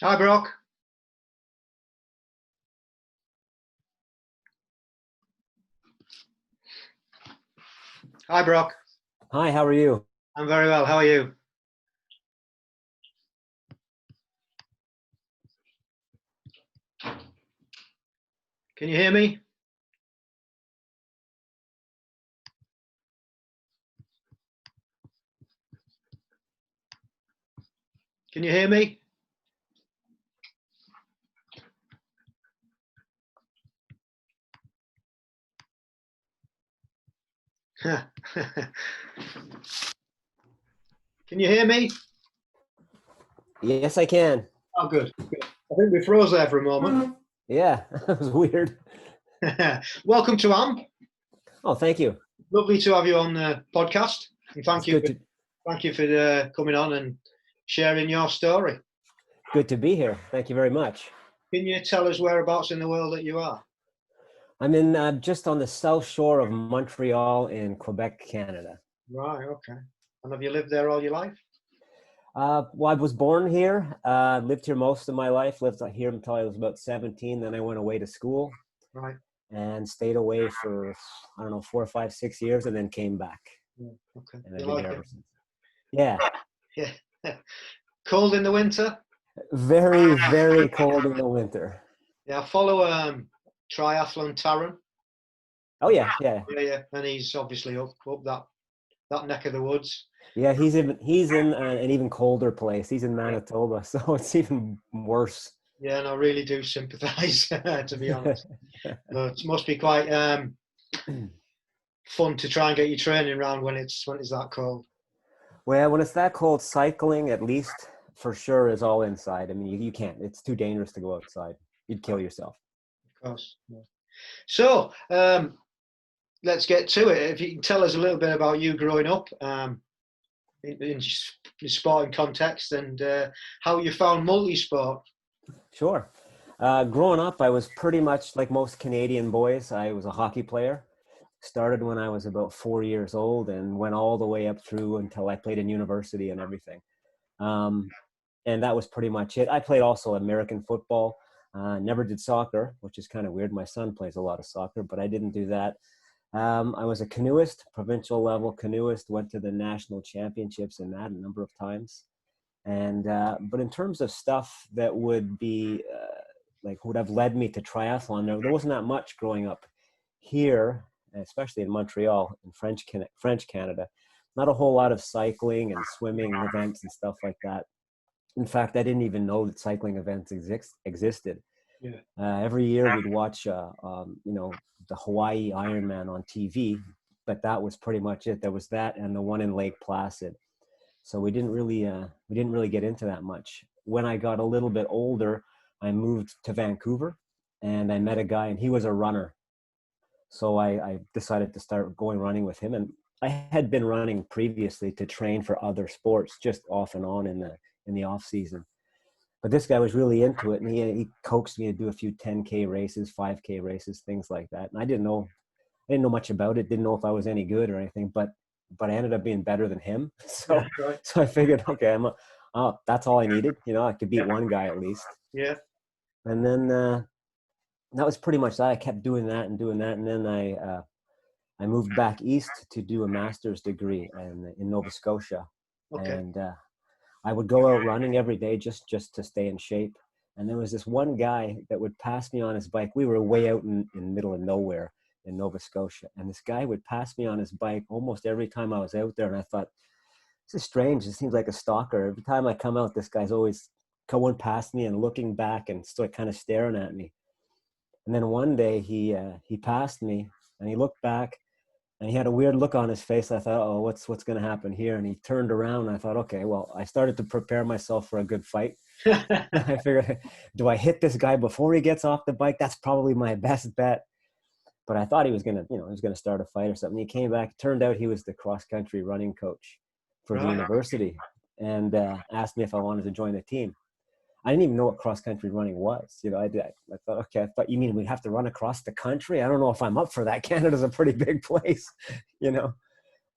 Hi, Brock. Hi, Brock. Hi, how are you? I'm very well. How are you? Can you hear me? Can you hear me? Can you hear me? Yes, I can. Oh, good. Good. I think we froze there for a moment. Yeah, that was weird. Welcome to Oh, thank you. Lovely to have you on the podcast. And It's good to thank you for coming on and sharing your story. good to be here. Thank you very much. Can you tell us whereabouts in the world that you are? I'm in just on the south shore of Montreal in Quebec, Canada. Right. Okay. And have you lived there all your life? Well, I was born here, lived here most of my life, lived here until I was about 17. Then I went away to school Right. and stayed away for, I don't know, 4 or 5, 6 years, and then came back. Yeah. Okay. And You I've been like here it? ever since. Yeah, Yeah. Cold in the winter? very, very cold in the winter. Yeah. I follow Triathlon Taran. Oh, yeah, yeah. Yeah, yeah, and he's obviously up that neck of the woods. Yeah, he's in an even colder place. He's in Manitoba, so it's even worse. Yeah, and I really do sympathise, to be honest. But it must be quite fun to try and get your training around when it's that cold. Well, when it's that cold, cycling at least for sure is all inside. I mean, you can't. It's too dangerous to go outside. You'd kill yourself. Of course. Yeah. So let's get to it. If you can tell us a little bit about you growing up in sporting context and how you found multi-sport. Sure. Growing up, I was pretty much like most Canadian boys. I was a hockey player. Started when I was about 4 years old and went all the way up through until I played in university and everything. Um, and that was pretty much it. I played also American football. Never did soccer, which is kind of weird. My son plays a lot of soccer, but I didn't do that. I was a canoeist, provincial level canoeist. Went to the national championships in that a number of times. And but in terms of stuff that would be like would have led me to triathlon, there wasn't that much growing up here, especially in Montreal in French Canada. Not a whole lot of cycling and swimming events and stuff like that. In fact, I didn't even know that cycling events existed. Yeah. Every year we'd watch, the Hawaii Ironman on TV, but that was pretty much it. There was that and the one in Lake Placid. So we didn't really get into that much. When I got a little bit older, I moved to Vancouver, and I met a guy, and he was a runner. So I decided to start going running with him, and I had been running previously to train for other sports, just off and on in the off season. But this guy was really into it, and he coaxed me to do a few 10K races, 5K races, things like that. And I didn't know much about it, didn't know if I was any good or anything, but I ended up being better than him. Yeah. So Right. so I figured, okay, that's all I needed. I could beat one guy at least. Yeah. And then that was pretty much that. I kept doing that and doing that, and then I moved back east to do a master's degree in Nova Scotia, Okay. and I would go out running every day just to stay in shape. And there was this one guy that would pass me on his bike. We were way out in the middle of nowhere in Nova Scotia, and this guy would pass me on his bike almost every time I was out there. And I thought, this is strange. It seems like a stalker. Every time I come out, this guy's always going past me and looking back and still kind of staring at me. And then one day he passed me and he looked back and he had a weird look on his face. I thought, oh, what's going to happen here? And he turned around and I thought, okay, well, I started to prepare myself for a good fight. I figured, do I hit this guy before he gets off the bike? That's probably my best bet. But I thought he was gonna, he was gonna start a fight or something. He came back. Turned out he was the cross country running coach for the Right. university, and asked me if I wanted to join the team. I didn't even know what cross country running was. I thought, okay, I thought you mean we have to run across the country? I don't know if I'm up for that. Canada's a pretty big place, you know.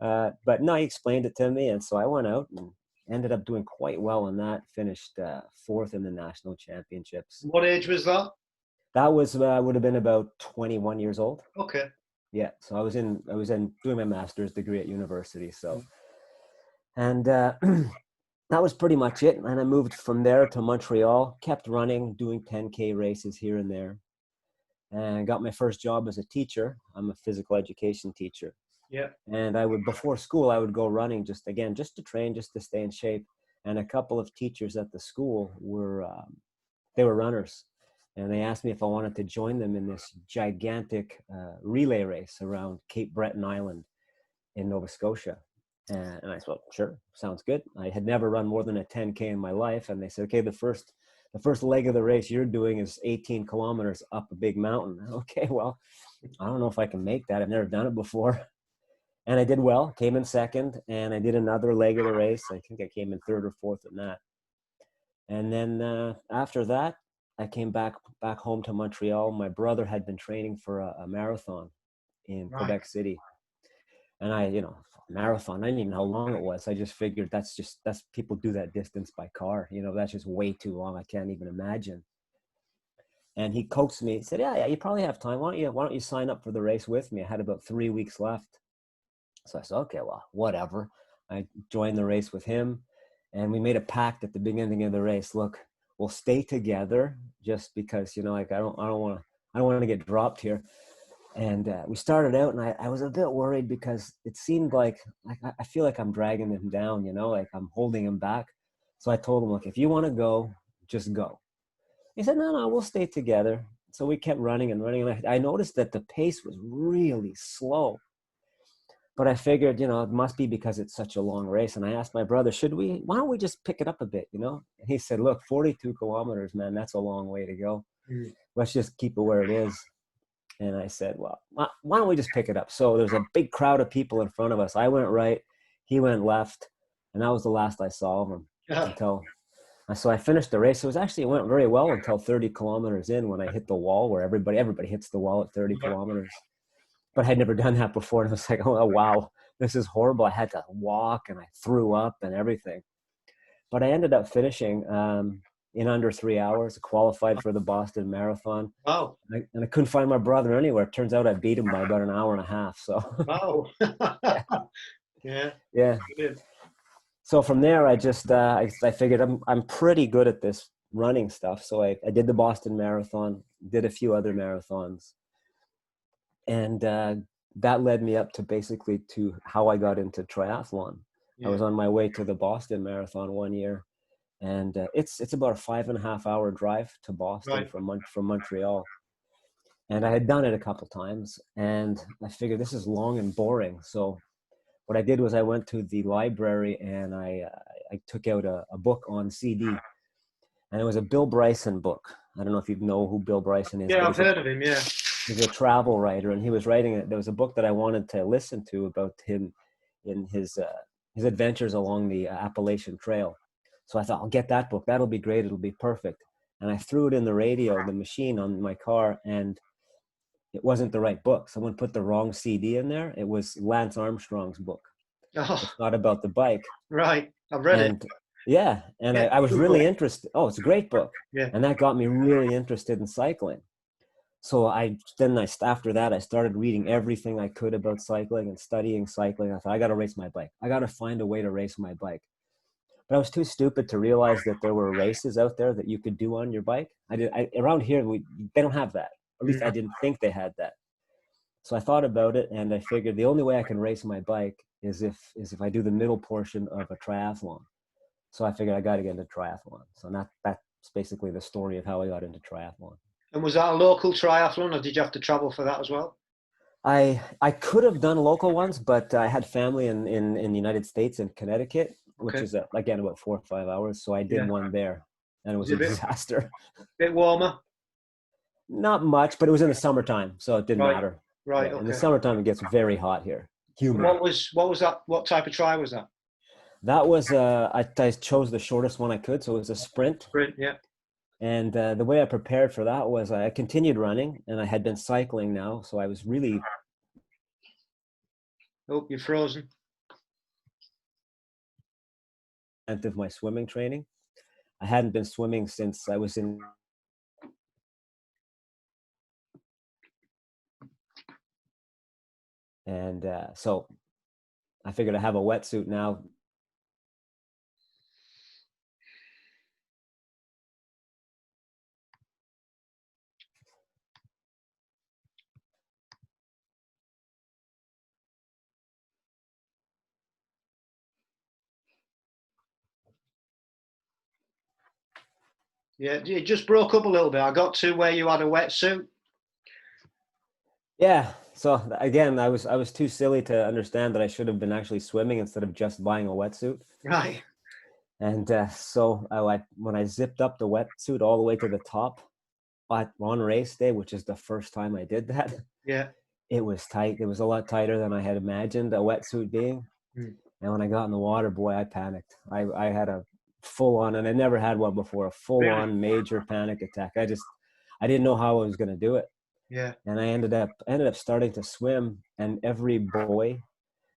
But no, he explained it to me, and so I went out and ended up doing quite well in that. Finished fourth in the national championships. What age was that? That was would have been about 21 years old. Okay. Yeah, so I was in doing my master's degree at university. So, Mm. and that was pretty much it. And I moved from there to Montreal. Kept running, doing 10K races here and there, and got my first job as a teacher. I'm a physical education teacher. Yeah. And I would, before school, I would go running just to train, just to stay in shape. And a couple of teachers at the school were, they were runners. And they asked me if I wanted to join them in this gigantic relay race around Cape Breton Island in Nova Scotia. And I said, well, sure, sounds good. I had never run more than a 10K in my life. And they said, okay, the first leg of the race you're doing is 18 kilometers up a big mountain. Okay, well, I don't know if I can make that. I've never done it before. And I did well, came in second, and I did another leg of the race. I think I came in third or fourth in that. And then after that, I came back home to Montreal. My brother had been training for a marathon in Right. Quebec City. And marathon, I didn't even know how long it was. I just figured that's people do that distance by car. That's just way too long. I can't even imagine. And he coaxed me. He said, yeah, you probably have time. Why don't you sign up for the race with me? I had about 3 weeks left. So I said, okay, well, whatever. I joined the race with him, and we made a pact at the beginning of the race. Look, we'll stay together just because, I don't want to get dropped here. And we started out, and I was a bit worried because it seemed like I feel like I'm dragging him down, like I'm holding him back. So I told him, look, if you want to go, just go. He said, no, we'll stay together. So we kept running and running. And I noticed that the pace was really slow. But I figured, it must be because it's such a long race. And I asked my brother, why don't we just pick it up a bit, And he said, look, 42 kilometers, man, that's a long way to go. Mm. Let's just keep it where it is. And I said, well, why don't we just pick it up? So there's a big crowd of people in front of us. I went right, he went left, and that was the last I saw of him so I finished the race. It went very well until 30 kilometers in when I hit the wall, where everybody hits the wall at 30 kilometers. But I had never done that before. And I was like, oh, wow, this is horrible. I had to walk, and I threw up and everything. But I ended up finishing in under 3 hours, qualified for the Boston Marathon. Wow. And I couldn't find my brother anywhere. It turns out I beat him by about an hour and a half. So, wow. Yeah. Yeah. Brilliant. So from there, I just, I figured I'm pretty good at this running stuff. So I did the Boston Marathon, did a few other marathons. And that led me up to basically to how I got into triathlon. Yeah. I was on my way to the Boston Marathon one year, and it's about a 5.5 hour drive to Boston from Montreal. And I had done it a couple times, and I figured this is long and boring. So what I did was I went to the library, and I took out a book on CD, and it was a Bill Bryson book. I don't know if you know who Bill Bryson is. Yeah, I've heard of him, yeah. He's a travel writer, and he was writing it. There was a book that I wanted to listen to about him in his adventures along the Appalachian Trail. So I thought, I'll get that book. That'll be great. It'll be perfect. And I threw it in the machine on my car, and it wasn't the right book. Someone put the wrong CD in there. It was Lance Armstrong's book. Oh. It's not about the bike. Right. I've read it. Yeah. And I was really interested. Oh, it's a great book. Yeah. And that got me really interested in cycling. So after that, I started reading everything I could about cycling and studying cycling. I thought, I got to race my bike. I got to find a way to race my bike. But I was too stupid to realize that there were races out there that you could do on your bike. Around here, they don't have that. At least I didn't think they had that. So I thought about it, and I figured the only way I can race my bike is if I do the middle portion of a triathlon. So I figured I got to get into triathlon. So that's basically the story of how I got into triathlon. And was that a local triathlon, or did you have to travel for that as well? I could have done local ones, but I had family in the United States, in Connecticut, which is again about 4 or 5 hours. So I did one there, and it was a disaster. Bit warmer? Not much, but it was in the summertime, so it didn't matter. Right. Yeah, in the summertime, it gets very hot here. Humid. What was that? What type of tri was that? That was I chose the shortest one I could, so it was a sprint. Sprint, yeah. And the way I prepared for that was I continued running, and I had been cycling now, so I was really. Oh, you're frozen. of my swimming training. I hadn't been swimming since I was in. And so I figured I have a wetsuit now. Yeah, it just broke up a little bit. I got to where you had a wetsuit. Yeah. So again, I was too silly to understand that I should have been actually swimming instead of just buying a wetsuit. Right. And so when I zipped up the wetsuit all the way to the top on race day, which is the first time I did that, Yeah. it was tight. It was a lot tighter than I had imagined a wetsuit being. Mm. And when I got in the water, boy, I panicked. I had a full on, and I never had one before, a full Really? on major panic attack. I didn't know how I was going to do it. Yeah. And I ended up starting to swim, and every buoy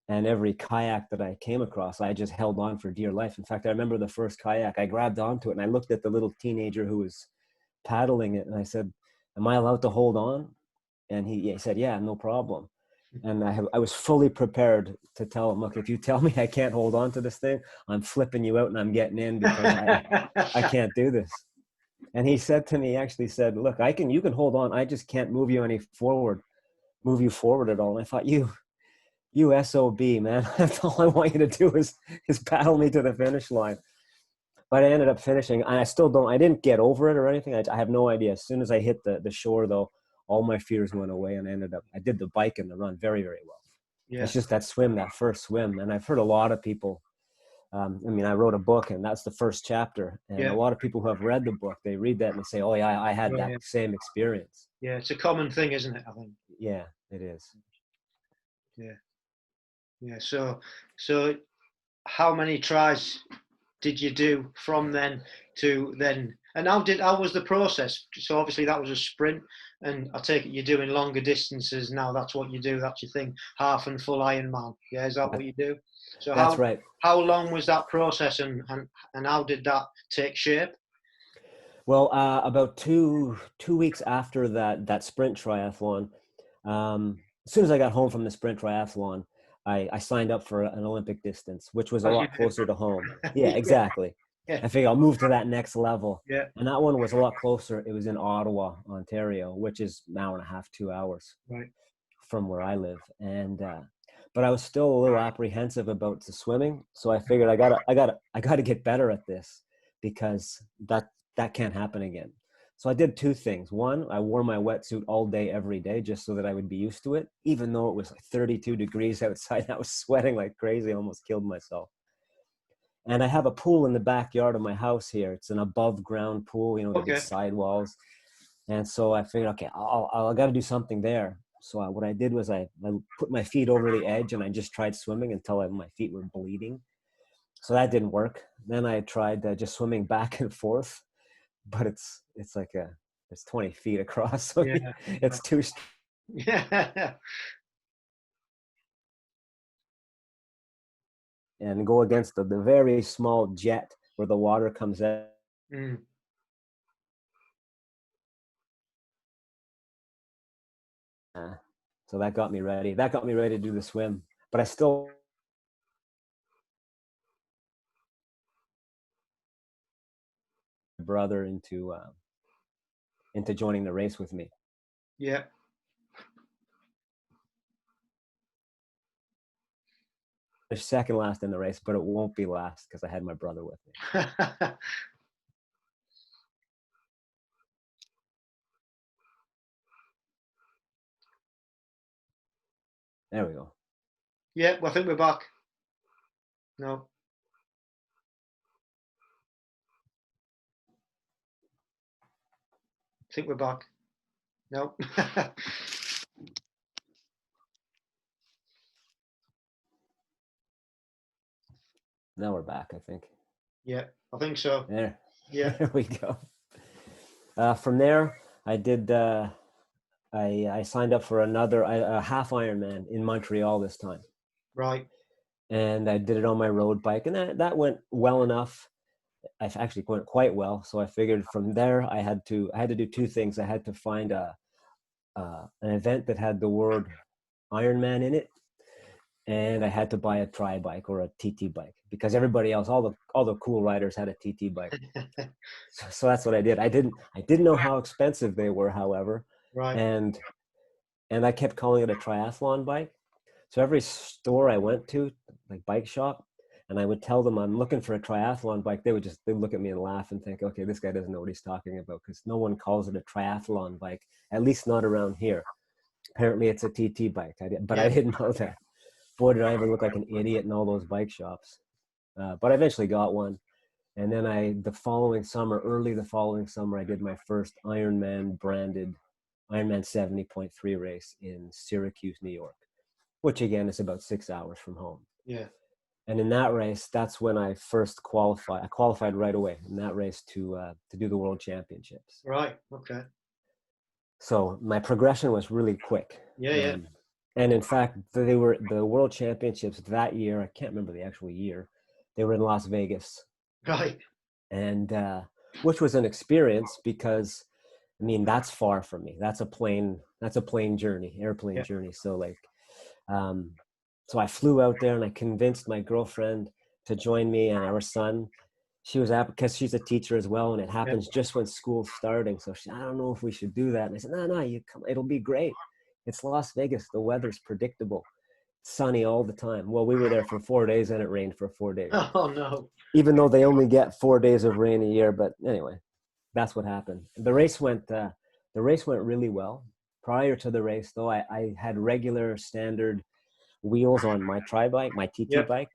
and every kayak that I came across, I just held on for dear life. In fact, I remember the first kayak, I grabbed onto it and I looked at the little teenager who was paddling it, and I said, "Am I allowed to hold on?" And he said, "Yeah, no problem." And I was fully prepared to tell him, "Look, if you tell me I can't hold on to this thing, I'm flipping you out and I'm getting in, because I can't do this." And he said to me, actually said, "Look, you can hold on. I just can't move you move you forward at all." And I thought, you SOB, man. That's all I want you to do is paddle me to the finish line. But I ended up finishing. I didn't get over it or anything. I have no idea. As soon as I hit the shore, though, all my fears went away, and I did the bike and the run very, very well. Yeah. It's just that first swim. And I've heard a lot of people, I wrote a book, and that's the first chapter. And Yeah. a lot of people who have read the book, they read that and they say, "Oh yeah, I had that Yeah. same experience." Yeah. It's a common thing, isn't it? I think. Yeah, it is. Yeah. Yeah. So how many tries did you do from then to then? And how was the process? So obviously that was a sprint, and I take it you're doing longer distances now. That's what you do. That's your thing. Half and full Ironman. Yeah, is that what you do? So That's right. how long was that process, and how did that take shape? Well, about two weeks after that sprint triathlon, as soon as I got home from the sprint triathlon, I signed up for an Olympic distance, which was a As you lot closer to home. Yeah, do. exactly. Yeah. I figured I'll move to that next level. Yeah. And that one was a lot closer. It was in Ottawa, Ontario, which is an hour and a half, 2 hours Right. from where I live. And but I was still a little apprehensive about the swimming, so I figured I gotta get better at this, because that can't happen again. So I did two things. One, I wore my wetsuit all day, every day, just so that I would be used to it, even though it was like 32 degrees outside. I was sweating like crazy, I almost killed myself. And I have a pool in the backyard of my house here. It's an above ground pool, the big Okay. sidewalls. And so I figured, okay, I got to do something there. So what I did was I put my feet over the edge, and I just tried swimming until my feet were bleeding. So that didn't work. Then I tried just swimming back and forth, but it's like it's 20 feet across, so Yeah. it's too. Yeah. And go against the very small jet where the water comes out. Mm. So that got me ready. That got me ready to do the swim. But I still brother into joining the race with me. Yeah. They're second last in the race, but it won't be last because I had my brother with me. There we go. Yeah, well, I think we're back. No. I think we're back. No. Now we're back, I think. Yeah, I think so. There. Yeah. There we go. From there, I did. I signed up for a half Ironman in Montreal this time. Right. and I did it on my road bike, and that went well enough. I actually went quite well. So I figured from there I had to do two things. I had to find an event that had the word Ironman in it, and I had to buy a tri bike or a TT bike because everybody else, all the cool riders had a TT bike. So that's what I did. I didn't know how expensive they were, however, Right. and I kept calling it a triathlon bike. So every store I went to, like bike shop, and I would tell them I'm looking for a triathlon bike, they'd look at me and laugh and think, okay, this guy doesn't know what he's talking about because no one calls it a triathlon bike, at least not around here. Apparently it's a TT bike, but I didn't know that. Boy, did I ever look like an idiot in all those bike shops. But I eventually got one. And then early the following summer, I did my first Ironman branded Ironman 70.3 race in Syracuse, New York, which again is about 6 hours from home. Yeah. And in that race, that's when I first qualified. I qualified right away in that race to do the World Championships. Right. Okay. So my progression was really quick. Yeah. And in fact, they were the World Championships that year. I can't remember the actual year. They were in Las Vegas. Right. And which was an experience because, I mean, that's far from me. That's a plane journey, airplane journey. So so I flew out there and I convinced my girlfriend to join me and our son. She was out because she's a teacher as well, and it happens just when school's starting. So I don't know if we should do that. And I said, no, you come. It'll be great. It's Las Vegas. The weather's predictable. It's sunny all the time. Well, we were there for 4 days and it rained for 4 days. Oh no. Even though they only get 4 days of rain a year, but anyway, that's what happened. The race went really well. Prior to the race, though, I had regular standard wheels on my tri bike, my TT bike,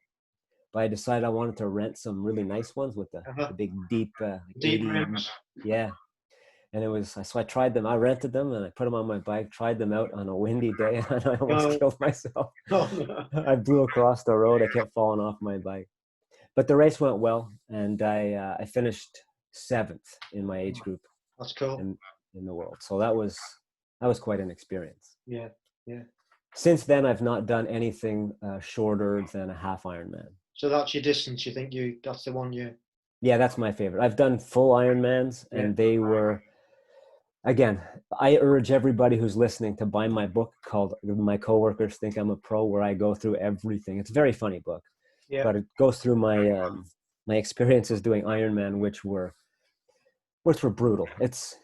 but I decided I wanted to rent some really nice ones with the big deep 80 rims. Yeah. And so I tried them. I rented them and I put them on my bike, tried them out on a windy day, and I almost killed myself. Oh, no. I blew across the road. I kept falling off my bike. But the race went well, and I finished 7th in my age group. That's cool. In the world. So that was quite an experience. Yeah. Since then, I've not done anything shorter than a half Ironman. So that's your distance. You think that's the one you? Yeah, that's my favorite. I've done full Ironmans, and they were. Again, I urge everybody who's listening to buy my book called "My Coworkers Think I'm a Pro," where I go through everything. It's a very funny book, but it goes through my my experiences doing Ironman, which were brutal. It's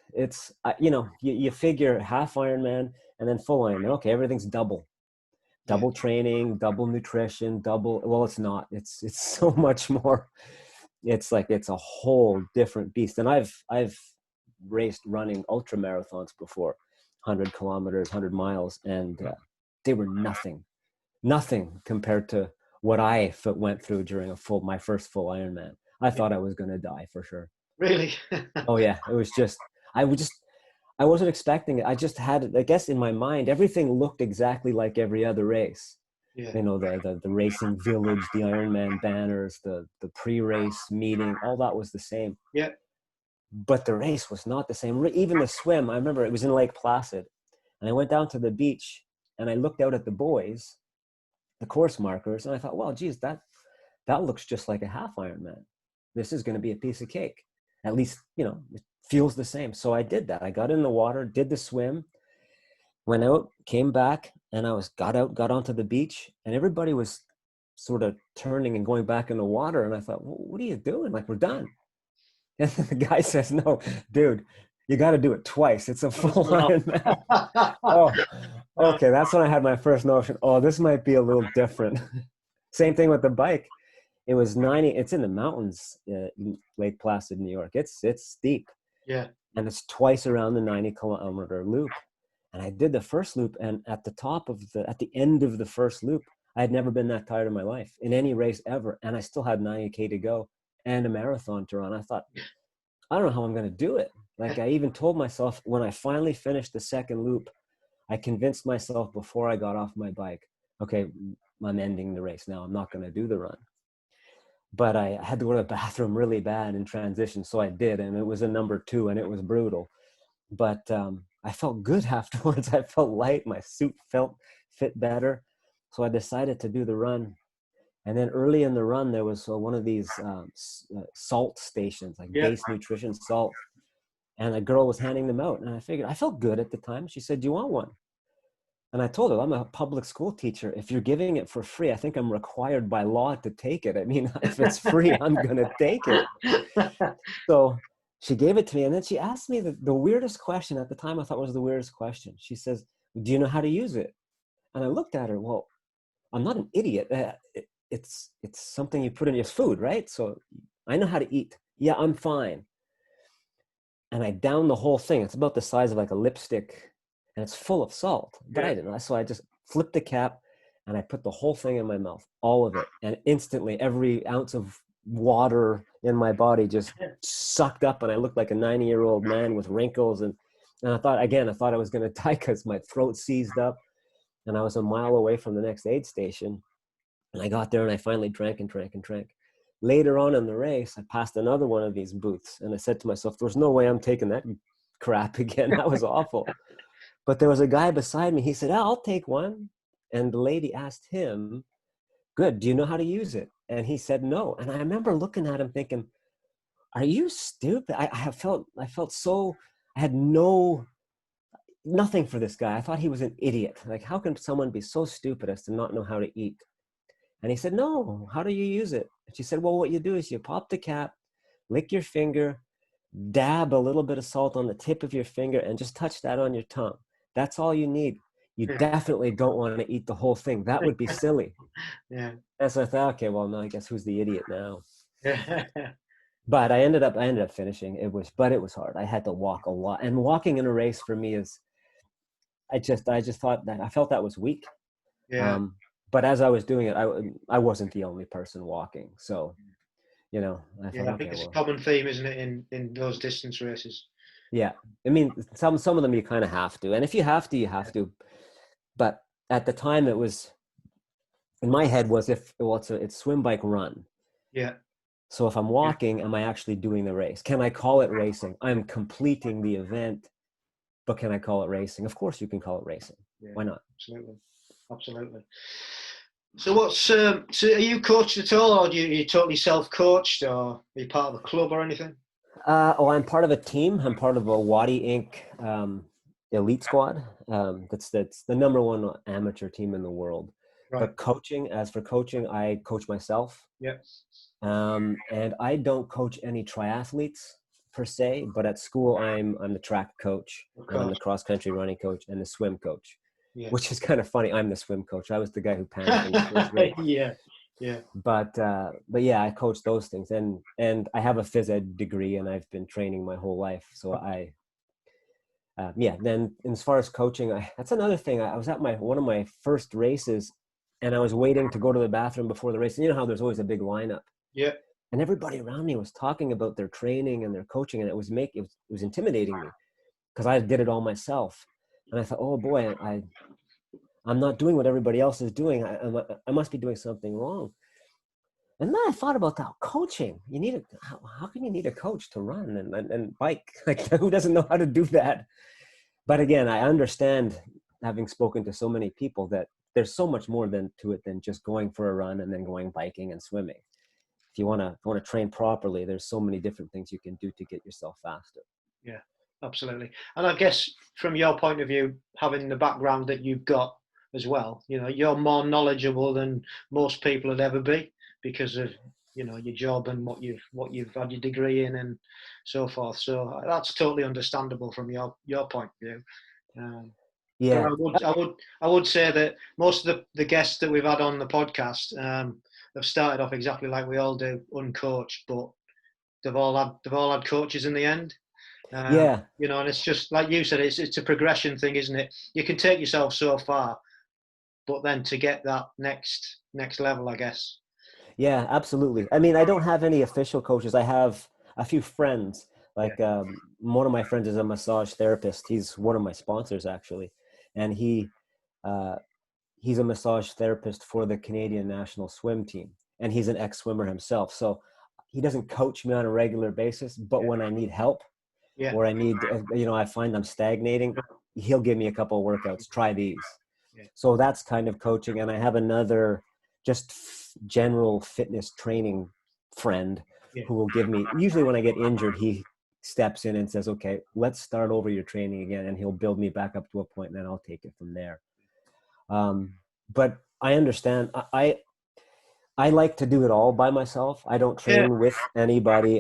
you figure half Ironman and then full Ironman. Okay, everything's double training, double nutrition, well, it's not. It's so much more. It's like it's a whole different beast. And I've raced running ultra marathons before, 100 kilometers, 100 miles, and they were nothing compared to what I went through during my first full Ironman. I thought I was going to die for sure. Really? Oh yeah, it was just I wasn't expecting it. I just had, I guess, in my mind, everything looked exactly like every other race. Yeah. You know, the racing village, the Ironman banners, the pre-race meeting, all that was the same. Yeah. But the race was not the same. Even the swim, I remember it was in Lake Placid. And I went down to the beach and I looked out at the boys, the course markers, and I thought, well, geez, that looks just like a half Ironman. This is going to be a piece of cake. At least, it feels the same. So I did that. I got in the water, did the swim, went out, came back, and got onto the beach, and everybody was sort of turning and going back in the water. And I thought, well, what are you doing? Like, we're done. And the guy says, no, dude, you got to do it twice. It's a full Ironman. Oh, okay. That's when I had my first notion. Oh, this might be a little different. Same thing with the bike. It was 90. It's in the mountains, in Lake Placid, New York. It's steep. Yeah. And it's twice around the 90-kilometer loop. And I did the first loop, and at the end of the first loop, I had never been that tired in my life in any race ever. And I still had 90K to go and a marathon to run. I thought, I don't know how I'm going to do it. Like, I even told myself when I finally finished the second loop, I convinced myself before I got off my bike, okay, I'm ending the race now. I'm not going to do the run. But I had to go to the bathroom really bad in transition. So I did. And it was a number 2 and it was brutal. But I felt good afterwards. I felt light. My suit fit better. So I decided to do the run. And then early in the run, there was one of these salt stations, like Yeah. base nutrition salt. And a girl was handing them out. And I figured, I felt good at the time. She said, do you want one? And I told her, I'm a public school teacher. If you're giving it for free, I think I'm required by law to take it. I mean, if it's free, I'm going to take it. So she gave it to me. And then she asked me the weirdest question at the time. I thought was the weirdest question. She says, do you know how to use it? And I looked at her, well, I'm not an idiot. It's something you put in your food, right? So I know how to eat. Yeah, I'm fine. And I downed the whole thing. It's about the size of like a lipstick, and it's full of salt. But I didn't know. So I just flipped the cap and I put the whole thing in my mouth, all of it. And instantly every ounce of water in my body just sucked up, and I looked like a 90-year-old man with wrinkles. And I thought I was going to die because my throat seized up, and I was a mile away from the next aid station. And I got there and I finally drank and drank and drank. Later on in the race, I passed another one of these booths, and I said to myself, there's no way I'm taking that crap again. That was awful. But there was a guy beside me. He said, I'll take one. And the lady asked him, good, do you know how to use it? And he said, no. And I remember looking at him thinking, are you stupid? I felt so, I had nothing for this guy. I thought he was an idiot. Like, how can someone be so stupid as to not know how to eat? And he said, no, how do you use it? And she said, well, what you do is you pop the cap, lick your finger, dab a little bit of salt on the tip of your finger, and just touch that on your tongue. That's all you need. You definitely don't want to eat the whole thing. That would be silly. Yeah. And so I thought, okay, well, now I guess who's the idiot now? Yeah. But I ended up finishing. It was hard. I had to walk a lot. And walking in a race for me is, I just thought that, I felt that was weak. Yeah. But as I was doing it, I wasn't the only person walking. So, I thought, I think okay, it's well, a common theme, isn't it, in those distance races? yeah. I mean, some of them you kind of have to. And if you have to, you have to. But at the time, it was, in my head was, it's swim, bike, run. Yeah. So if I'm walking, am I actually doing the race? Can I call it racing? I'm completing the event, but can I call it racing? Of course you can call it racing. Yeah. Why not? Absolutely. So so are you coached at all, or are you totally self-coached, or are you part of a club or anything? I'm part of a team. I'm part of a Wadi Inc. Elite squad. That's the #1 amateur team in the world. Right. But as for coaching, I coach myself. Yeah. And I don't coach any triathletes per se, but at school I'm the track coach, and I'm the cross country running coach, and the swim coach. Yeah. Which is kind of funny. I'm the swim coach. I was the guy who panicked in the first race. Yeah. But yeah, I coach those things, and I have a phys ed degree, and I've been training my whole life. So then as far as coaching, that's another thing. I was at one of my first races, and I was waiting to go to the bathroom before the race. And you know how there's always a big lineup. Yeah. And everybody around me was talking about their training and their coaching, and it was intimidating me because I did it all myself. And I thought, oh boy, I'm not doing what everybody else is doing. I must be doing something wrong. And then I thought about that coaching. How can you need a coach to run and bike? Like, who doesn't know how to do that? But again, I understand, having spoken to so many people, that there's so much more to it than just going for a run and then going biking and swimming. If you want to train properly, there's so many different things you can do to get yourself faster. Yeah, absolutely. And I guess from your point of view, having the background that you've got as well, you're more knowledgeable than most people would ever be, because of your job and what you've had your degree in and so forth. So that's totally understandable from your point of view. Yeah, I would say that most of the guests that we've had on the podcast have started off exactly like we all do, uncoached, but they've all had coaches in the end. And it's just like you said, it's a progression thing, isn't it? You can take yourself so far, but then to get that next level, I guess. Yeah, absolutely. I mean, I don't have any official coaches. I have a few friends. Like one of my friends is a massage therapist. He's one of my sponsors, actually, and he's a massage therapist for the Canadian national swim team, and he's an ex-swimmer himself. So he doesn't coach me on a regular basis, but when I need help, or I need, I find I'm stagnating, he'll give me a couple of workouts. Try these. So that's kind of coaching. And I have another just general fitness training friend Yeah. who will give me, usually when I get injured, he steps in and says, okay, let's start over your training again. And he'll build me back up to a point, and then I'll take it from there. But I understand. I like to do it all by myself. I don't Yeah. train with anybody.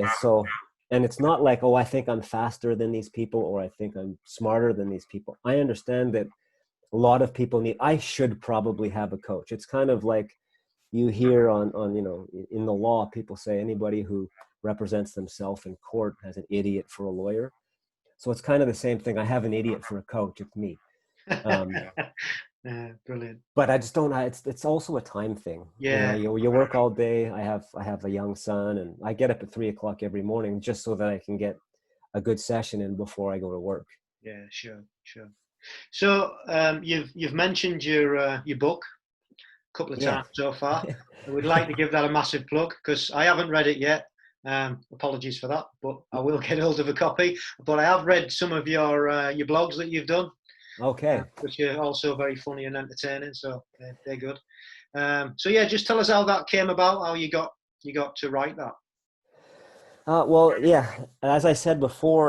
And it's not like, oh, I think I'm faster than these people, or I think I'm smarter than these people. I understand that a lot of people I should probably have a coach. It's kind of like you hear on, in the law, people say anybody who represents themselves in court has an idiot for a lawyer. So it's kind of the same thing. I have an idiot for a coach. It's me. Brilliant. But I just don't. It's also a time thing. Yeah. You work all day. I have a young son, and I get up at 3 o'clock every morning just so that I can get a good session in before I go to work. Yeah, sure. So you've mentioned your book a couple of Yeah. times so far. We'd like to give that a massive plug because I haven't read it yet. Apologies for that, but I will get hold of a copy. But I have read some of your blogs that you've done. Okay. Which are also very funny and entertaining, so they're good. So yeah, just tell us how that came about, how you got to write that. Well, yeah, as I said before,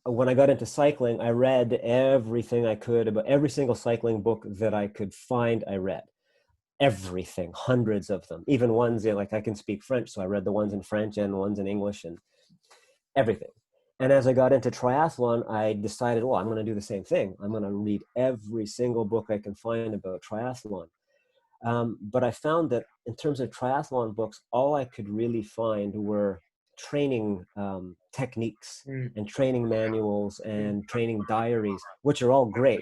when I got into cycling, I read everything I could about every single cycling book that I could find. I read everything, hundreds of them, even ones like I can speak French, so I read the ones in French and the ones in English and everything. And as I got into triathlon, I decided, well, I'm going to do the same thing. I'm going to read every single book I can find about triathlon. But I found that in terms of triathlon books, all I could really find were training techniques and training manuals and training diaries, which are all great,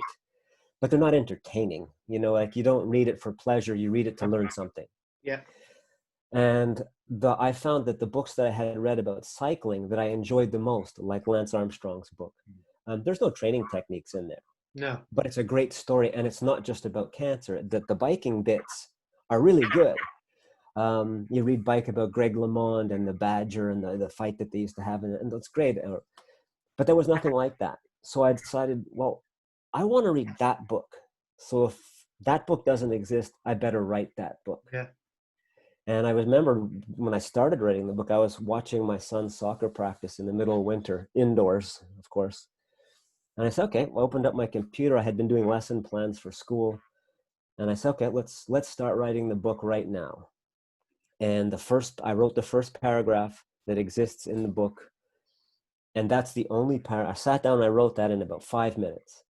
but they're not entertaining. Like you don't read it for pleasure, you read it to learn something. Yeah. And I found that the books that I had read about cycling that I enjoyed the most, like Lance Armstrong's book, there's no training techniques in there. No. But it's a great story, and it's not just about cancer. The biking bits are really good. You read bike about Greg LeMond and the Badger and the fight that they used to have, and that's great. But there was nothing like that. So I decided, well, I want to read that book. So if that book doesn't exist, I better write that book. Yeah. And I remember when I started writing the book, I was watching my son's soccer practice in the middle of winter, indoors, of course. And I said, okay, I opened up my computer. I had been doing lesson plans for school. And I said, okay, let's start writing the book right now. And I wrote the first paragraph that exists in the book. And that's the only paragraph. I sat down and I wrote that in about 5 minutes.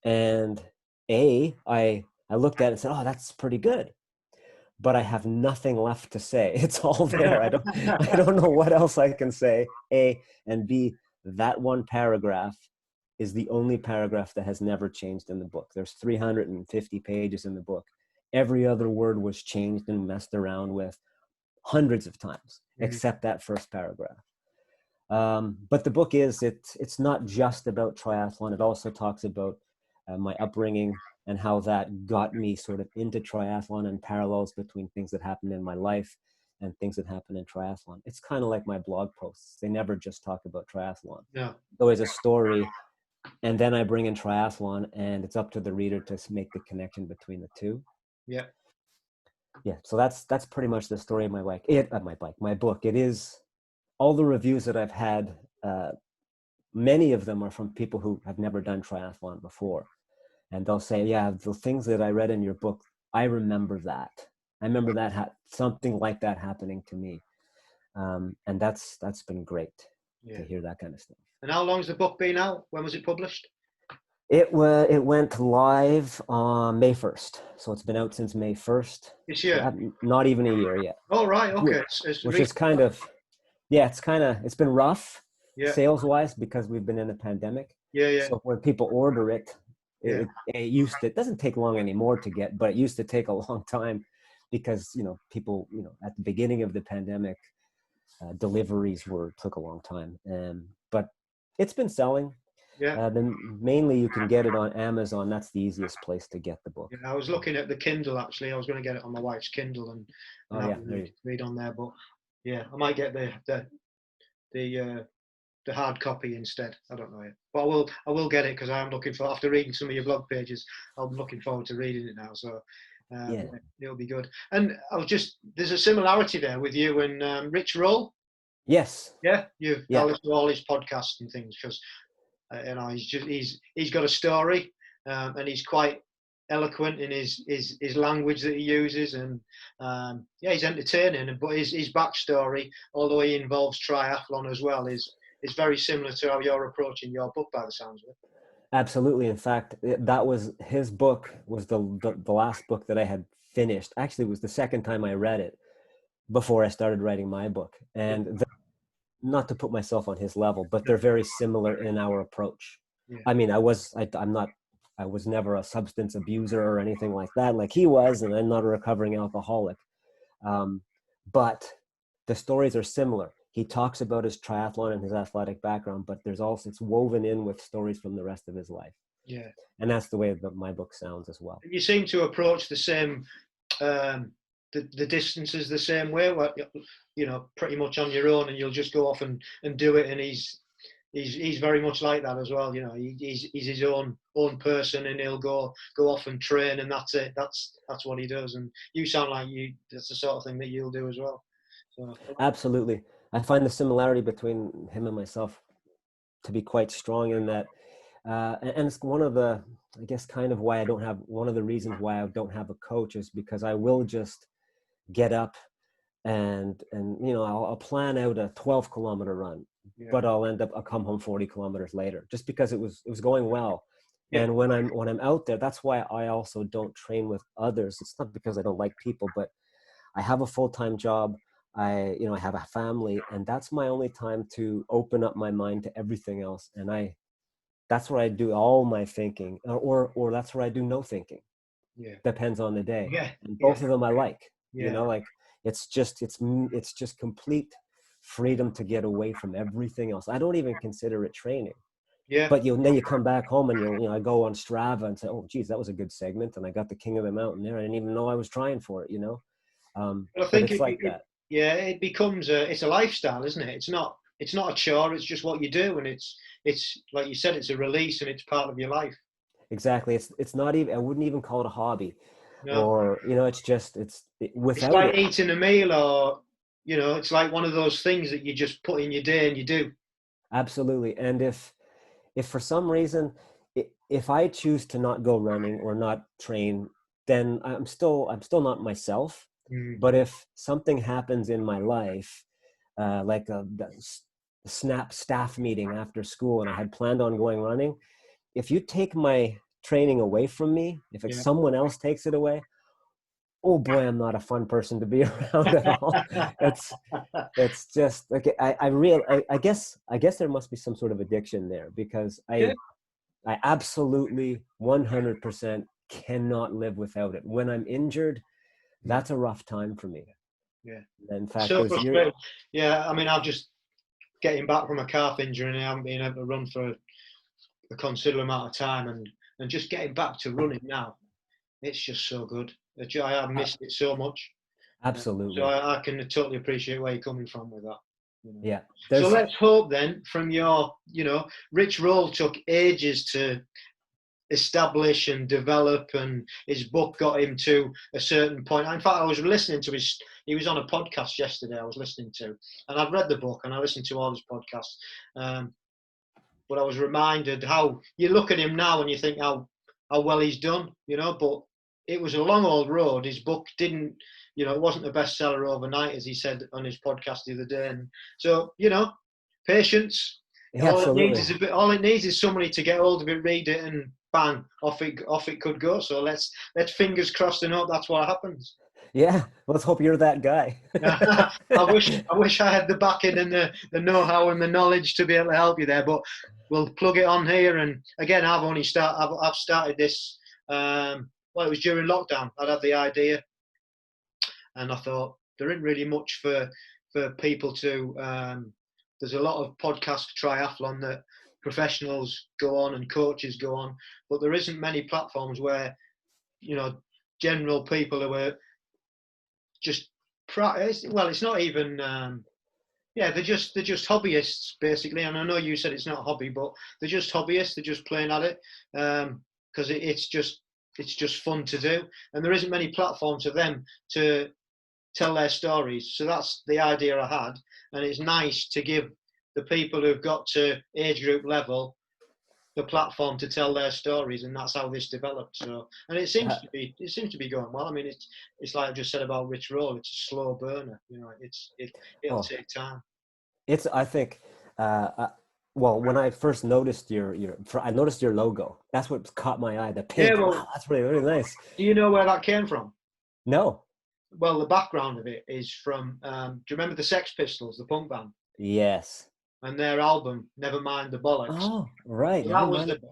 And I looked at it and said, oh, that's pretty good. But I have nothing left to say. It's all there. I don't know what else I can say. A, and B, that one paragraph is the only paragraph that has never changed in the book. There's 350 pages in the book. Every other word was changed and messed around with hundreds of times, except that first paragraph. But the book it's not just about triathlon. It also talks about my upbringing and how that got me sort of into triathlon and parallels between things that happened in my life and things that happen in triathlon. It's kind of like my blog posts. They never just talk about triathlon. No. There's always a story, and then I bring in triathlon, and it's up to the reader to make the connection between the two. Yeah. Yeah. So that's pretty much the story of my my book. It is all the reviews that I've had. Many of them are from people who have never done triathlon before. And they'll say, yeah, the things that I read in your book, I remember that. I remember that something like that happening to me. And that's been great to hear that kind of stuff. And how long's the book been out? When was it published? It went live on May 1st. So it's been out since May 1st. This year? Not even a year yet. Oh, right. Okay. Which is kind of, it's been rough sales-wise because we've been in a pandemic. Yeah. So when people order it, it doesn't take long anymore to get, but it used to take a long time because, people, at the beginning of the pandemic, deliveries took a long time. But it's been selling. Yeah. Then mainly you can get it on Amazon. That's the easiest place to get the book. Yeah, I was looking at the Kindle actually. I was going to get it on my wife's Kindle and read on there. But yeah, I might get the hard copy instead. I don't know yet, but I will get it because I am looking for. After reading some of your blog pages, I'm looking forward to reading it now. So Yeah. It'll be good. And there's a similarity there with you and Rich Roll. Yes. Yeah, I Yeah. listen to all his podcasts and things because he's got a story, and he's quite eloquent in his language that he uses, and he's entertaining. But his backstory, although he involves triathlon as well, is very similar to how you're approaching your book, by the sounds of it. Absolutely. In fact, that was his book, was the last book that I had finished. Actually, it was the second time I read it before I started writing my book. And not to put myself on his level, but they're very similar in our approach. Yeah. I mean, I was never a substance abuser or anything like that, like he was, and I'm not a recovering alcoholic. But the stories are similar. He talks about his triathlon and his athletic background, but it's woven in with stories from the rest of his life. Yeah. And that's the way that my book sounds as well. You seem to approach the same, the distances the same way, pretty much on your own, and you'll just go off and do it. And he's very much like that as well. He's his own person, and he'll go off and train, and that's it. That's what he does. And you sound like that's the sort of thing that you'll do as well. So. Absolutely. I find the similarity between him and myself to be quite strong in that, and it's one of the, I guess, kind of one of the reasons why I don't have a coach is because I will just get up and I'll plan out a 12-kilometer run, but I'll come home 40 kilometers later just because it was going well. Yeah. And when I'm out there, that's why I also don't train with others. It's not because I don't like people, but I have a full-time job. I have a family, and that's my only time to open up my mind to everything else. And that's where I do all my thinking, or that's where I do no thinking. Yeah. Depends on the day. Yeah. And both of them I like. Yeah. Like it's just complete freedom to get away from everything else. I don't even consider it training. Yeah. But then you come back home and I go on Strava and say, oh geez, that was a good segment, and I got the King of the Mountain there. I didn't even know I was trying for it. I think it's like that. Yeah, it becomes it's a lifestyle, isn't it? It's not a chore. It's just what you do, and it's like you said, it's a release, and it's part of your life. Exactly. It's not even. I wouldn't even call it a hobby, no. Or it's just without. It's like eating a meal, or it's like one of those things that you just put in your day and you do. Absolutely. And if for some reason, if I choose to not go running or not train, then I'm still not myself. But if something happens in my life, like a snap staff meeting after school, and I had planned on going running, if you take my training away from me, if someone else takes it away, oh boy, I'm not a fun person to be around at all. It's just like I guess there must be some sort of addiction there, because I absolutely 100% cannot live without it. When I'm injured, that's a rough time for me. Yeah. In fact, so frustrating. Yeah, I mean, I'm just getting back from a calf injury, and I haven't been able to run for a considerable amount of time, and just getting back to running now, it's just so good. I have missed it so much. Absolutely. So I can totally appreciate where you're coming from with that. Yeah. So let's hope then, from your, Rich Roll took ages to establish and develop, and his book got him to a certain point. In fact, I was listening to he was on a podcast yesterday I was listening to, and I've read the book and I listened to all his podcasts. But I was reminded how you look at him now and you think how well he's done, but it was a long old road. His book didn't, it wasn't a bestseller overnight, as he said on his podcast the other day. And so, patience. Yeah, All it needs is somebody to get hold of it, read it, and bang, off it could go. So let's fingers crossed and hope that's what happens. Yeah, let's hope you're that guy. I wish I had the backing and the know-how and the knowledge to be able to help you there, but we'll plug it on here. And again, I've started this. It was during lockdown. I'd had the idea, and I thought there isn't really much for people to. There's a lot of podcast triathlon that professionals go on and coaches go on, but there isn't many platforms where general people who are just it's not even they're just hobbyists basically. And I know you said it's not a hobby, but they're just hobbyists. They're just playing at it because it's just it's just fun to do, and there isn't many platforms for them to tell their stories. So that's the idea I had, and it's nice to give the people who've got to age group level the platform to tell their stories, and that's how this developed. So, and it seems to be going well. I mean, it's like I just said about Rich Roll. It's a slow burner. You know, it'll take time. It's, I think, well, when I first noticed I noticed your logo. That's what caught my eye. The pink. Yeah, well, wow, that's really, really nice. do you know where that came from? No. Well, the background of it is from. Do you remember the Sex Pistols, the punk band? Yes. And their album, Nevermind the Bollocks. Oh, right. So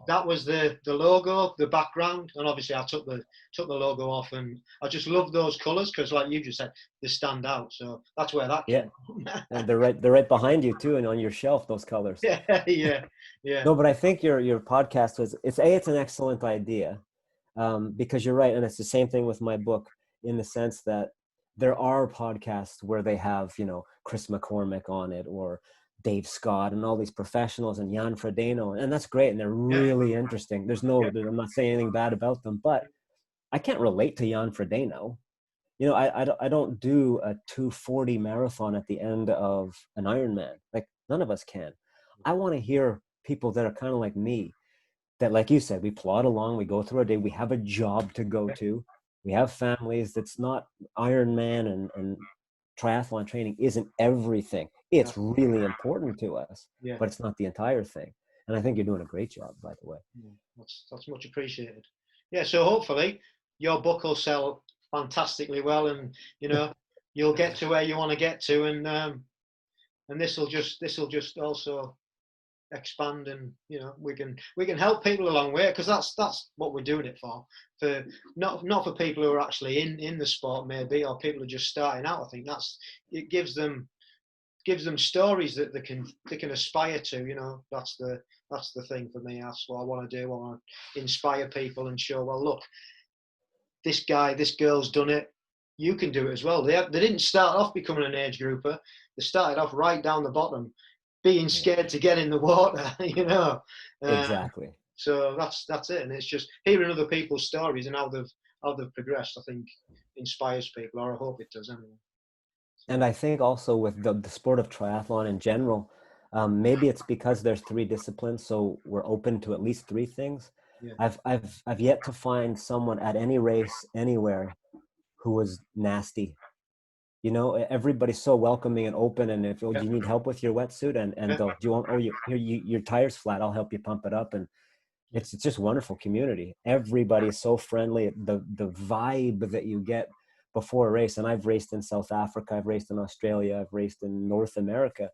that was the logo, the background, and obviously I took the logo off, and I just love those colours because, like you just said, they stand out. So that's where that came from. And they're right behind you too, and on your shelf, those colors. Yeah. No, but I think your podcast it's an excellent idea, because you're right, and it's the same thing with my book in the sense that there are podcasts where they have, you know, Chris McCormick on it, or Dave Scott, and all these professionals, and Jan Frodeno, and that's great, and they're really interesting. I'm not saying anything bad about them, but I can't relate to Jan Frodeno. You know, I don't do a 2:40 marathon at the end of an Ironman. Like, none of us can. I want to hear people that are kind of like me, that, like you said, we plod along, we go through our day, we have a job to go to, we have families. That's not Ironman and triathlon training isn't everything. It's really important to us, but it's not the entire thing. And I think you're doing a great job, by the way. That's much appreciated. Yeah, so hopefully your book will sell fantastically well, and you know you'll get to where you want to get to, and this will just also expand, and you know we can help people along the way, because that's what we're doing it for not for people who are actually in the sport maybe, or people who are just starting out. I think it gives them stories that they can aspire to. You know, that's the thing for me. That's what I want to do. I want to inspire people and show, well, look, this girl's done it, you can do it as well. They didn't start off becoming an age grouper. They started off right down the bottom, being scared to get in the water, you know. Exactly. So that's it, and it's just hearing other people's stories and how they've progressed, I think, inspires people, or I hope it does anyway. And I think also with the sport of triathlon in general, maybe it's because there's 3 disciplines, so we're open to at least 3 things. Yeah. I've yet to find someone at any race anywhere who was nasty. You know, everybody's so welcoming and open. And if, do you need help with your wetsuit? And they'll, do you want, your tire's flat, I'll help you pump it up. And it's just wonderful community. Everybody's so friendly. The vibe that you get before a race, and I've raced in South Africa, I've raced in Australia, I've raced in North America.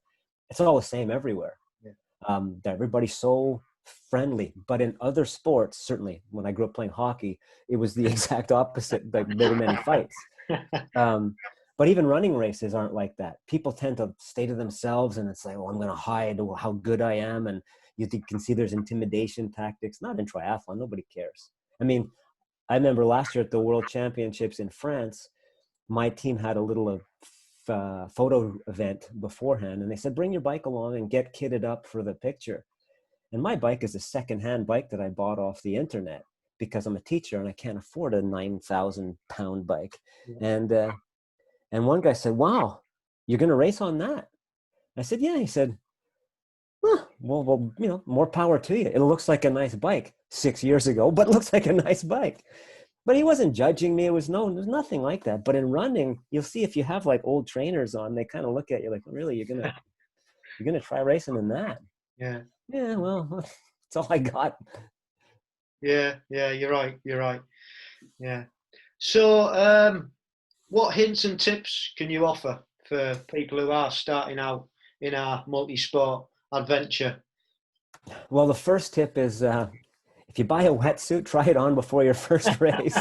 It's all the same everywhere. Yeah. Everybody's so friendly. But in other sports, certainly when I grew up playing hockey, it was the exact opposite. Like, there were many fights. But even running races aren't like that. People tend to stay to themselves, and it's like, oh, I'm going to hide how good I am. And you can see there's intimidation tactics. Not in triathlon. Nobody cares. I mean, I remember last year at the World Championships in France, my team had a little photo event beforehand, and they said, bring your bike along and get kitted up for the picture. And my bike is a secondhand bike that I bought off the internet because I'm a teacher and I can't afford a 9,000-pound bike. Yeah. And one guy said, wow, you're going to race on that? I said, yeah. He said, well, you know, more power to you. It looks like a nice bike 6 years ago, but it looks like a nice bike. But he wasn't judging me. There's nothing like that. But in running, you'll see if you have like old trainers on, they kind of look at you like, really, you're gonna try racing in that? Yeah. Yeah, well, that's all I got. Yeah, you're right. Yeah. So, what hints and tips can you offer for people who are starting out in our multi-sport adventure? Well, the first tip is, if you buy a wetsuit, try it on before your first race.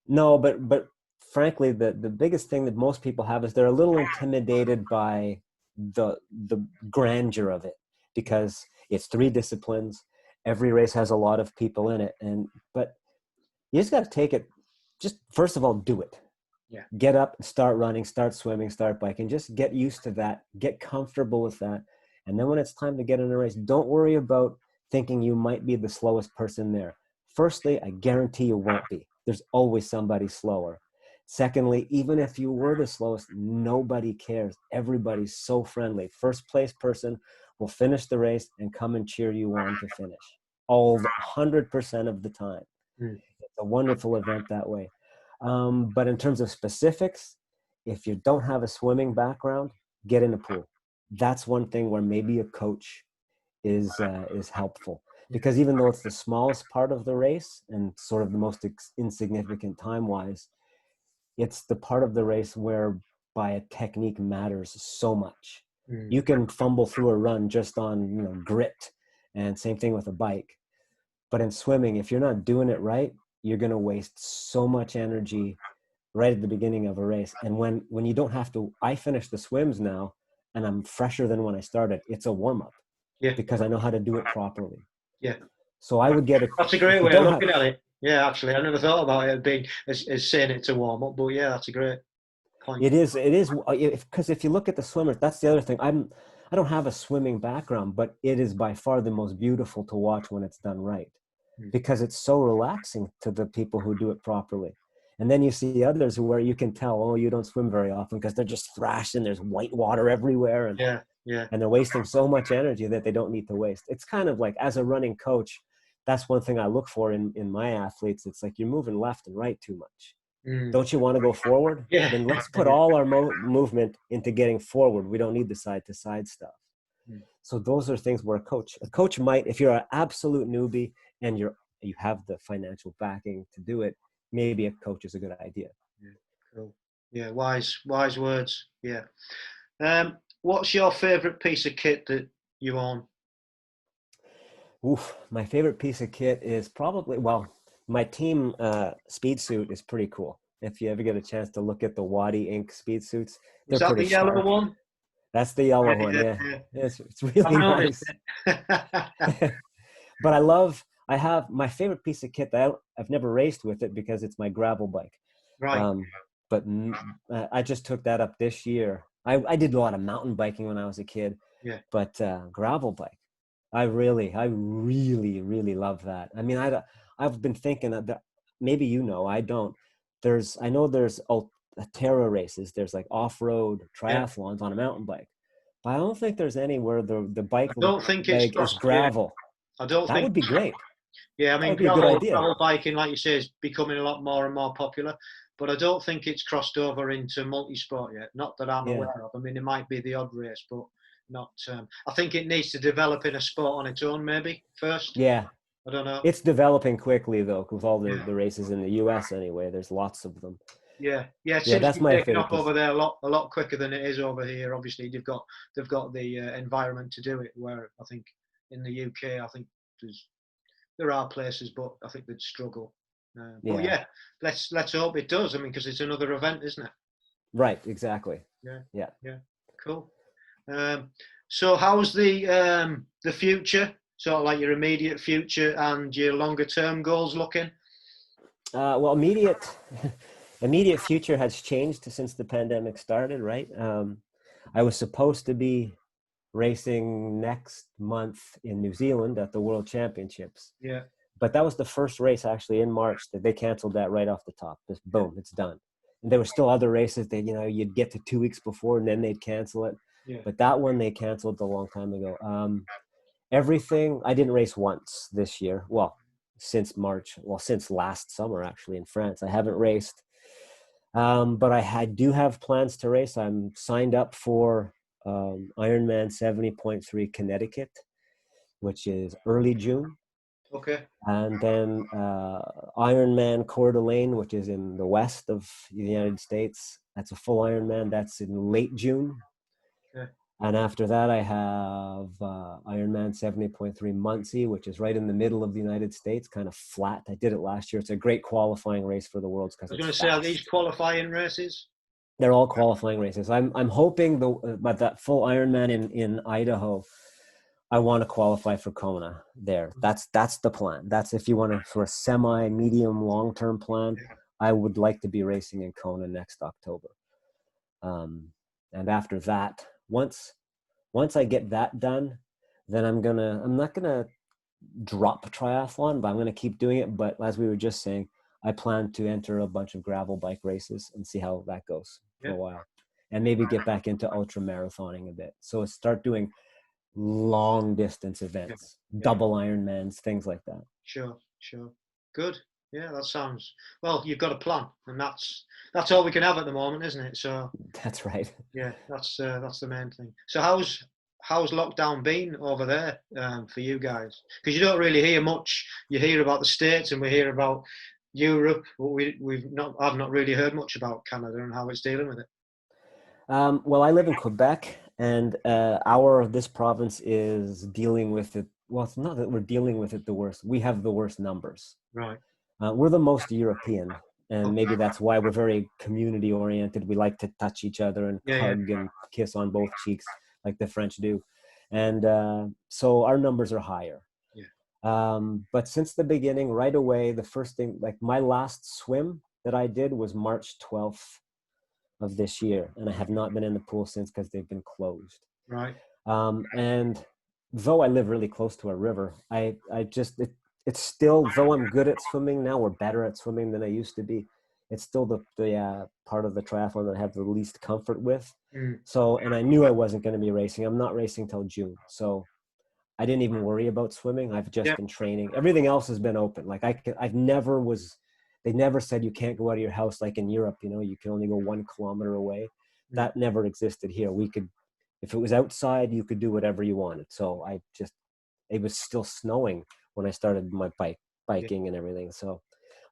No, but frankly, the biggest thing that most people have is they're a little intimidated by the grandeur of it, because it's 3 disciplines. Every race has a lot of people in it, but you just got to take it. Just first of all, do it. Yeah. Get up, start running, start swimming, start biking. Just get used to that. Get comfortable with that. And then when it's time to get in a race, don't worry about thinking you might be the slowest person there. firstly, I guarantee you won't be. There's always somebody slower. Secondly, even if you were the slowest, nobody cares. Everybody's so friendly. First place person will finish the race and come and cheer you on to finish. 100% of the time. Mm. It's a wonderful event that way. But in terms of specifics, if you don't have a swimming background, get in a pool. That's one thing where maybe a coach is helpful, because even though it's the smallest part of the race and sort of the most insignificant time wise, it's the part of the race whereby a technique matters so much. Mm. You can fumble through a run just on, grit, and same thing with a bike. But in swimming, if you're not doing it right, you're going to waste so much energy right at the beginning of a race. And when you don't have to, I finish the swims now and I'm fresher than when I started. It's a warm up Yeah. because I know how to do it properly. Yeah. So I would get it. That's a great way of looking at it. Yeah, actually, I never thought about it being as saying it to warm up, but yeah, that's a great point. It is, because if you look at the swimmers, that's the other thing. I don't have a swimming background, but it is by far the most beautiful to watch when it's done right, because it's so relaxing to the people who do it properly. And then you see others where you can tell, oh, you don't swim very often because they're just thrashing. There's white water everywhere, and and they're wasting so much energy that they don't need to waste. It's kind of like, as a running coach, that's one thing I look for in my athletes. It's like, you're moving left and right too much. Don't you want to go forward? Yeah. Then let's put all our movement into getting forward. We don't need the side to side stuff. So those are things where a coach might, if you're an absolute newbie and you have the financial backing to do it, maybe a coach is a good idea. Yeah, cool. Yeah, wise words. Yeah. What's your favorite piece of kit that you own? Oof, my favorite piece of kit is probably, well, my team speed suit is pretty cool. If you ever get a chance to look at the Wadi Inc. speed suits, Is they're that pretty the yellow sharp. one? That's the yellow one, yeah. It's really nice. But I have my favorite piece of kit that I've never raced with it because it's my gravel bike. Right. But I just took that up this year. I did a lot of mountain biking when I was a kid, but gravel bike, I really love that. I mean, I've been thinking that maybe I don't. I know there's terra races. There's like off-road triathlons on a mountain bike, but I don't think there's any where the bike leg is gravel. I don't That think would be great. Yeah, I That mean, would be a good idea. gravel biking, like you say, is becoming a lot more and more popular. But I don't think it's crossed over into multi-sport yet. Not that I'm aware of. I mean, it might be the odd race, but not. I think it needs to develop in a sport on its own, maybe first. Yeah. I don't know. It's developing quickly though, with all the races in the US anyway. There's lots of them. Yeah, it seems that's to be my taking favorite off over there a lot quicker than it is over here. Obviously, they've got the environment to do it. Where I think in the UK, I think there are places, but I think they'd struggle. But yeah, let's hope it does. I mean, because it's another event, isn't it? Right. Exactly. Yeah. Cool. So how's the future? Sort of like your immediate future and your longer term goals looking? Well, immediate future has changed since the pandemic started, right? I was supposed to be racing next month in New Zealand at the World Championships. Yeah. But that was the first race actually in March that they canceled that right off the top. Just boom, it's done. And there were still other races that, you'd get to 2 weeks before and then they'd cancel it. Yeah. But that one they canceled a long time ago. Everything, I didn't race once this year. Well, since last summer actually in France. I haven't raced. But I do have plans to race. I'm signed up for Ironman 70.3 Connecticut, which is early June. Okay. And then Ironman Coeur d'Alene, which is in the west of the United States. That's a full Ironman. That's in late June. Okay. And after that, I have Ironman 70.3 Muncie, which is right in the middle of the United States, kind of flat. I did it last year. It's a great qualifying race for the Worlds because it's fast. Are these qualifying races? They're all qualifying races. I'm hoping but that full Ironman in Idaho, I want to qualify for Kona there. That's the plan. That's if you want to for a semi, medium, long-term plan. I would like to be racing in Kona next October. And after that, once I get that done, then I'm not gonna drop triathlon, but I'm going to keep doing it. But as we were just saying, I plan to enter a bunch of gravel bike races and see how that goes for a while, and maybe get back into ultra marathoning a bit. So start doing long distance events, double Ironmans, things like that. Sure. Good. Yeah, that sounds, well, you've got a plan, and that's all we can have at the moment, isn't it? So that's right. Yeah, that's the main thing. So how's lockdown been over there for you guys? Because you don't really hear much. You hear about the States and we hear about Europe, but I've not really heard much about Canada and how it's dealing with it. Well, I live in Quebec, and this province is dealing with it. Well, it's not that we're dealing with it the worst. We have the worst numbers. Right. We're the most European, and maybe that's why we're very community oriented. We like to touch each other and hug and kiss on both cheeks like the French do. And so our numbers are higher. But since the beginning, right away, the first thing, like my last swim that I did was March 12th of this year, and I have not been in the pool since because they've been closed. Right. And though I live really close to a river, it's still, though I'm good at swimming now, or better at swimming than I used to be, it's still the part of the triathlon that I have the least comfort with. So, and I knew I wasn't going to be racing. I'm not racing till June. So I didn't even worry about swimming. I've just been training. Everything else has been open. Like they never said you can't go out of your house like in Europe, you can only go 1 kilometer away. That never existed here. If it was outside, you could do whatever you wanted. So it was still snowing when I started my biking and everything. So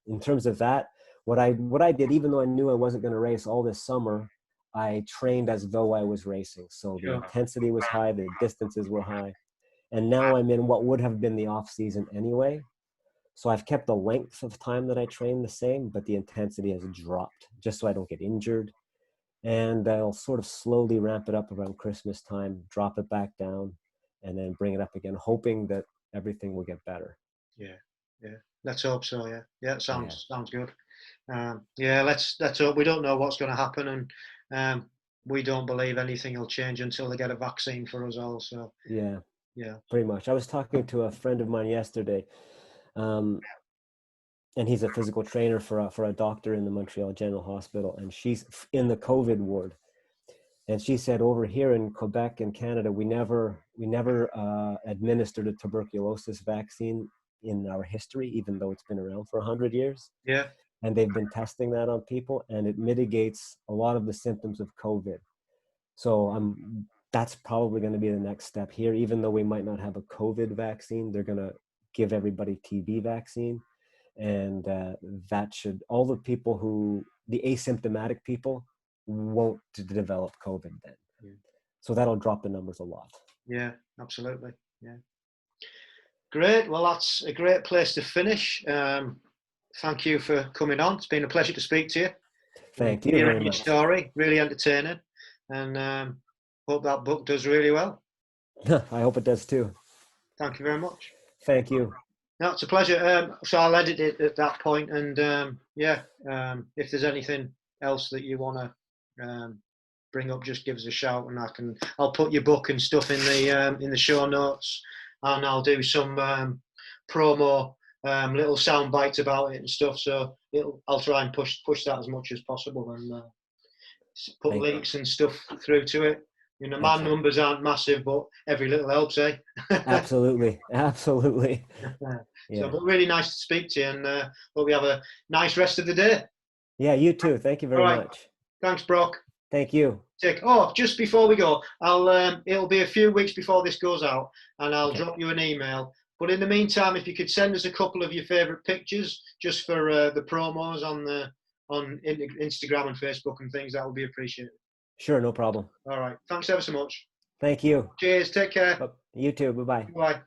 in terms of that, what I did, even though I knew I wasn't going to race all this summer, I trained as though I was racing. So the intensity was high, the distances were high. And now I'm in what would have been the off season anyway. So I've kept the length of time that I train the same, but the intensity has dropped just so I don't get injured. And I'll sort of slowly ramp it up around Christmas time, drop it back down, and then bring it up again, hoping that everything will get better. Yeah. Let's hope so. Yeah. Sounds good. Let's hope. We don't know what's going to happen, and we don't believe anything will change until they get a vaccine for us all. So yeah, pretty much. I was talking to a friend of mine yesterday, and he's a physical trainer for a doctor in the Montreal General Hospital, and she's in the COVID ward. And she said, over here in Quebec and Canada, we never administered a tuberculosis vaccine in our history, even though it's been around for 100 years. Yeah. And they've been testing that on people, and it mitigates a lot of the symptoms of COVID. So that's probably going to be the next step here. Even though we might not have a COVID vaccine, they're going to give everybody TB vaccine. And that should, all the people the asymptomatic people won't develop COVID then. So that'll drop the numbers a lot. Yeah, absolutely. Yeah. Great. Well, that's a great place to finish. Thank you for coming on. It's been a pleasure to speak to you. Thank you very much. Your story, really entertaining, and hope that book does really well. I hope it does too. Thank you very much. Thank you. No, it's a pleasure. So I'll edit it at that point, and if there's anything else that you want to bring up, just give us a shout, and I'll put your book and stuff in the show notes, and I'll do some promo. Little sound bites about it and stuff, so I'll try and push that as much as possible, and put links and stuff through to it. My numbers aren't massive, but every little helps, eh? Absolutely. So, but really nice to speak to you, and hope we have a nice rest of the day. Yeah, you too. Thank you very much. Thanks, Brock. Thank you. Just before we go, it'll be a few weeks before this goes out, and I'll drop you an email. But in the meantime, if you could send us a couple of your favourite pictures, just for the promos on Instagram and Facebook and things, that would be appreciated. Sure, no problem. All right. Thanks ever so much. Thank you. Cheers. Take care. You too. Bye-bye. Bye.